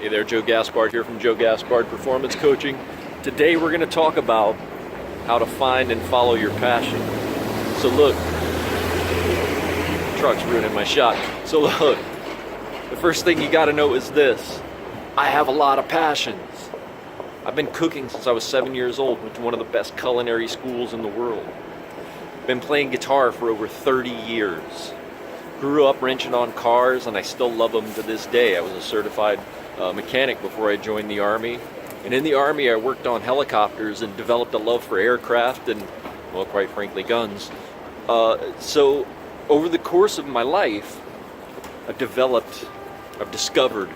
Hey there, Joe Gaspard here from Joe Gaspard Performance Coaching. Today we're going to talk about how to find and follow your passion. So look, the truck's ruining my shot. So look, the first thing you got to know is this. I have a lot of passions. I've been cooking since I was 7 years old, went to one of the best culinary schools in the world. Been playing guitar for over 30 years. Grew up wrenching on cars and I still love them to this day. I was a certified mechanic before I joined the Army. And in the Army I worked on helicopters and developed a love for aircraft and, well, quite frankly, guns. So over the course of my life, I've discovered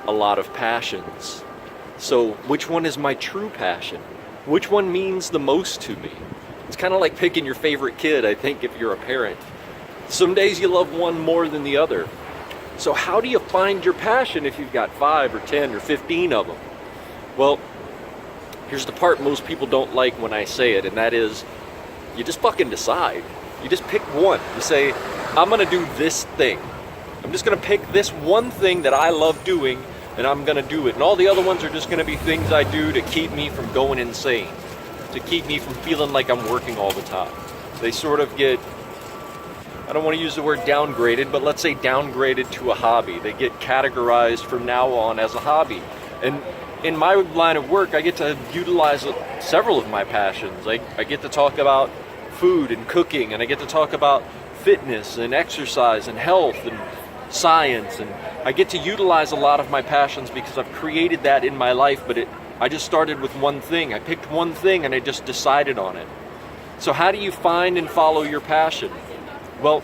a lot of passions. So which one is my true passion? Which one means the most to me? It's kind of like picking your favorite kid, I think, if you're a parent. Some days you love one more than the other. So how do you find your passion if you've got 5 or 10 or 15 of them? Well, here's the part most people don't like when I say it, and that is, you just fucking decide. You just pick one. You say, I'm gonna do this thing. I'm just gonna pick this one thing that I love doing, and I'm gonna do it. And all the other ones are just gonna be things I do to keep me from going insane, to keep me from feeling like I'm working all the time. They sort of get, I don't want to use the word downgraded, but let's say downgraded to a hobby. They get categorized from now on as a hobby. And in my line of work, I get to utilize several of my passions. I get to talk about food and cooking, and I get to talk about fitness and exercise and health and science. And I get to utilize a lot of my passions because I've created that in my life, but I just started with one thing. I picked one thing and I just decided on it. So how do you find and follow your passion? Well,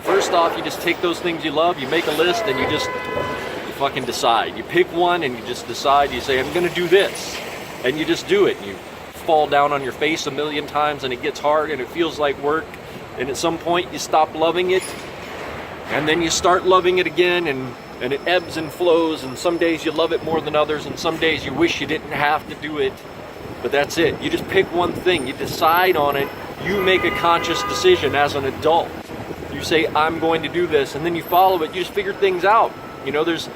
first off, you just take those things you love, you make a list, and you fucking decide. You pick one and you just decide, you say, I'm gonna do this. And you just do it. You fall down on your face a million times and it gets hard and it feels like work. And at some point you stop loving it and then you start loving it again, and it ebbs and flows, and some days you love it more than others, and some days you wish you didn't have to do it. But that's it. You just pick one thing, you decide on it, you make a conscious decision as an adult. You say, I'm going to do this, and then you follow it, you just figure things out. You know, there's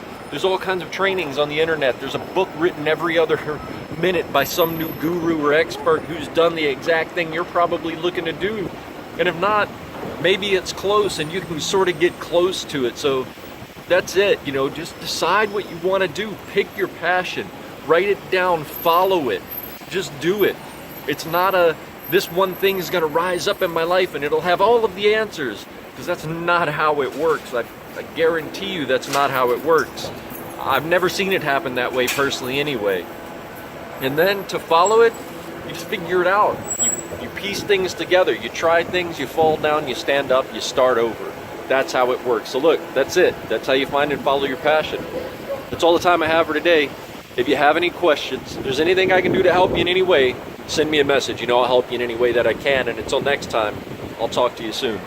all kinds of trainings on the internet. There's a book written every other minute by some new guru or expert who's done the exact thing you're probably looking to do. And if not, maybe it's close and you can sort of get close to it. So that's it, you know, just decide what you want to do. Pick your passion, write it down, follow it, just do it. It's not this one thing is going to rise up in my life and it'll have all of the answers, because that's not how it works. I guarantee you that's not how it works. I've never seen it happen that way personally anyway. And then to follow it, you just figure it out. You piece things together, you try things, you fall down, you stand up, you start over. That's how it works. So look, that's it. That's how you find and follow your passion. That's all the time I have for today. If you have any questions, if there's anything I can do to help you in any way, send me a message. You know, I'll help you in any way that I can. And until next time, I'll talk to you soon.